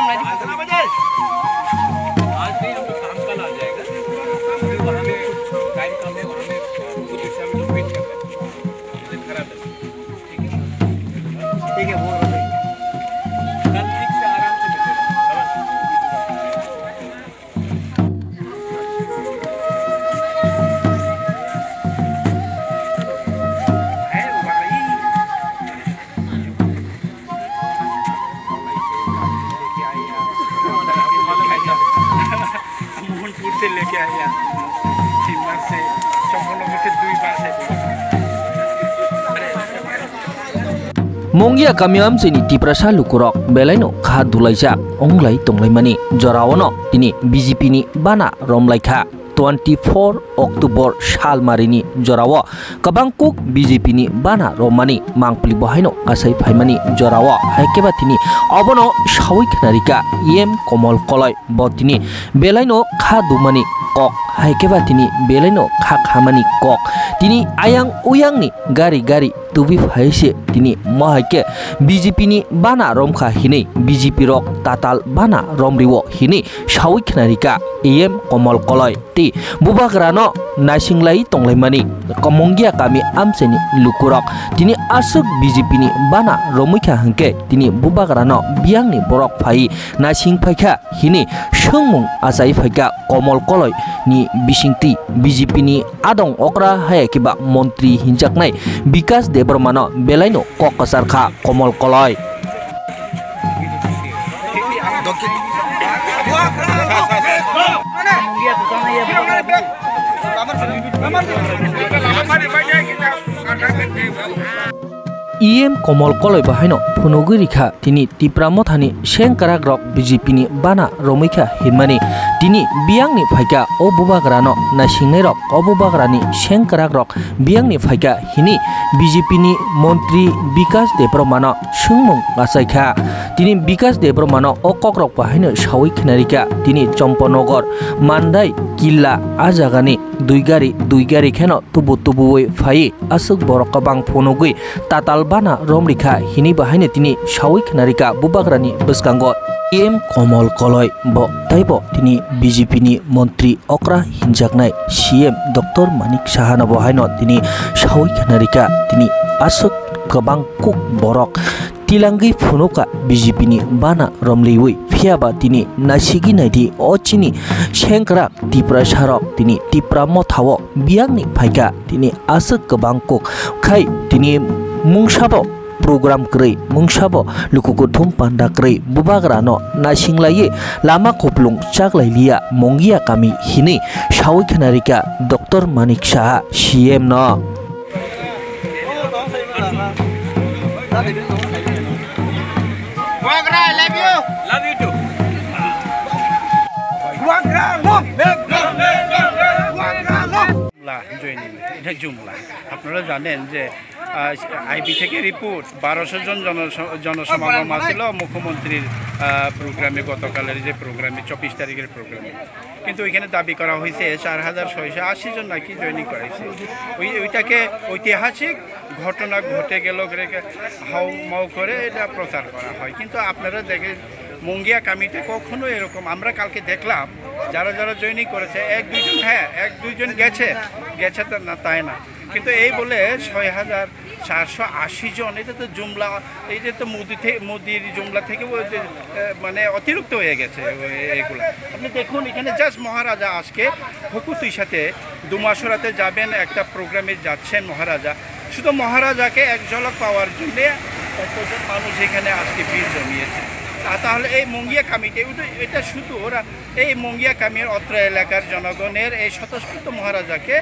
आज भी हम लोग काम कल आ जाएगा, फिर वहाँ में टाइम कम है, वहाँ में उनको दूसरा हम लोग वेट कर रहे हैं, खराब है, ठीक है वो कल ठीक से आराम से से लेके आया चिमर से चंपलों से 2 बार से Mongia kami amsini tiprasa lukurok belaino kha dulaija onglai tonglaimani jorawono tini BJP ni bana romlaikha 24 Oktober salmarini jorawo kabangkuk BJP ni bana romani mangpli bohaino kasai phaimani jorawo haikeba tini obono sawi khnarika Komol Koloi botini belaino kha dumani kok haikeba tini belaino kha khamani kok tini ayang uyangni gari tubi phaise tini mahaike BJP ni bana romkha hini BJP rok tatal bana romriwo hini sawi khnarika Komol Koloi ti bubagrano nasinglai tonglaimani komongia kami amseni lukurok tini asuk BJP ni bana romikha hangke tini bubagrano biangni borok phai nasing phaikha hini sungmung asai phaika Komol Koloi ni bisingti BJP ni adong okra hayakiba montri hinjaknai Bikas Debromano belaino kokasarkha Komol Koloi Komol Koloi bahaino phunogirikha tini tipramothani sengkaragrok BJP ni bana romikha himani tini biangni phaika obubagrano nasingnai obubagrani sengkaragrok biangni phaika hini BJP ni montri Bikas Debromano sungmung asaikha tini Bikas Debromano okokrok bahaino sawi khnarika tini Champanogor Mandai Killa ajagani দুই গাড়ি খেন তুবুই phi আসুক বরকবাং ফনগui tatal bana romrikha hini bahaine tini sawi khnarika bubagrani bwskango Komol Koloi bo taibo tini BJP ni montri okra hinjaknai CM Dr. Manik Sahana bahaino tini sawi khnarika tini asuk kabang kuk borok tilangi phunoka BJP ni bana romliwi phiaba tini nasigi naidi ochini sengkra tipra sarok tini tipra mothawo biangni phaika tini asuk kabangkuk khai tini mungsabo program krei mungsabo lukukuthum panda krei bubagrano nasinglai lama koplung chaklailia mongia kami hini sawi khnarika Dr. Manik Saha CM no Wagra, I love you. Love you too. Wagra, look. Wagra, look. joining এটা জুমলা আপনারা জানেন যে IB থেকে report 1200 জন জনসমাগম আসছিল মুখ্যমন্ত্রীর প্রোগ্রামে গতকালের যে প্রোগ্রামে 24 তারিখের প্রোগ্রামে কিন্তু ওইখানে দাবি করা হয়েছে 4680 জন নাকি জয়েনিং করেছে ওইটাকে ঐতিহাসিক ঘটনা ঘটে গেল হাউ মাউ করে এটা প্রচার করা হয় কিন্তু আপনারা দেখেন মুঙ্গিয়া কামিতে কখনো এরকম আমরা কালকে দেখলাম যারা যারা জয়েনিং করেছে এক দুইজন গেছে না তাই না কিন্তু এই বলে 6480 জন এটা তো জুমলা এই যে তো মোদির জুমলা থেকে মানে অতিরিক্ত হয়ে গেছে এগুলো আপনি দেখুন এখানে জাস্ট মহারাজা আজকে হুকুতুই সাথে দুমাসরাতে যাবেন একটা প্রোগ্রামে যাচ্ছেন মহারাজা শুধু মহারাজাকে এক ঝলক পাওয়ার জন্য কতজন মানুষ এখানে আজকে ভিড় জমিয়েছে তাহলে এই মুঙ্গিয়া কামিতে এটা শুধু ওরা এই মুঙ্গিয়া কামির অত্র এলাকার জনগণের এই স্বতঃস্ফূর্ত মহারাজাকে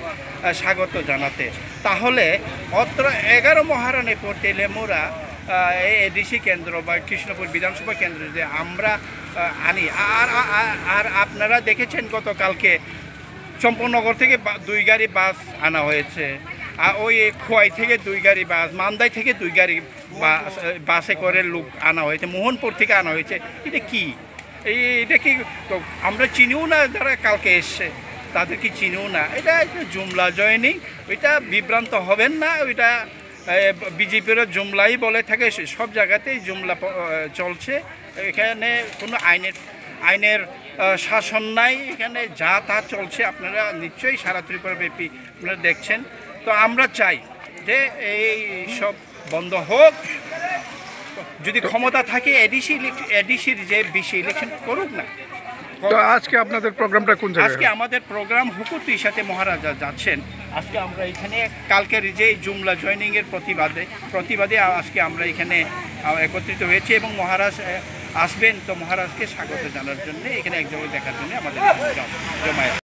স্বাগত জানাতে তাহলে অত্র 11 মহারণে পড়তে লেমুরা এই এডিসি কেন্দ্র বা কৃষ্ণপুর বিধানসভা কেন্দ্র যে আমরা আনি আর আপনারা দেখেছেন গতকালকে চম্পনগর থেকে 2 গাড়ি বাস আনা হয়েছে আর ওই খোয়াই থেকে 2 গাড়ি বাস মান্দাই থেকে 2 গাড়ি বাসে করে লোক আনা হয়েছে মোহনপুর থেকে আনা হয়েছে এটা কি আমরা চিনিও না যারা কালকে এসছে তাদের কি চিনিও না এটা জুমলা জয়েনিং ওইটা বিভ্রান্ত হবেন না ওইটা বিজেপিরও জুমলাই বলে থাকে, সব জায়গাতেই জুমলা চলছে। এখানে কোনো আইনের শাসন নাই, এখানে যা তা চলছে। আপনারা নিশ্চয়ই সারা ত্রিপুরাব্যাপী আপনারা দেখছেন। তো আমরা চাই যে এই সব বন্ধ হোক, যদি ক্ষমতা থাকে এডিসির যে বিশে ইলেকশন করুক না। তো আজকে আপনাদের প্রোগ্রামটা কোন আজকে জায়গায়? আমাদের প্রোগ্রাম হুকুতুই সাথে মহারাজা যাচ্ছেন। আজকে আমরা এখানে কালকের যে জুমলা জয়নিংয়ের প্রতিবাদে আজকে আমরা এখানে একত্রিত হয়েছি এবং মহারাজ আসবেন। তো মহারাজকে স্বাগত জানার জন্য এখানে এক জায়গায় দেখার জন্য আমাদের জমায়েত।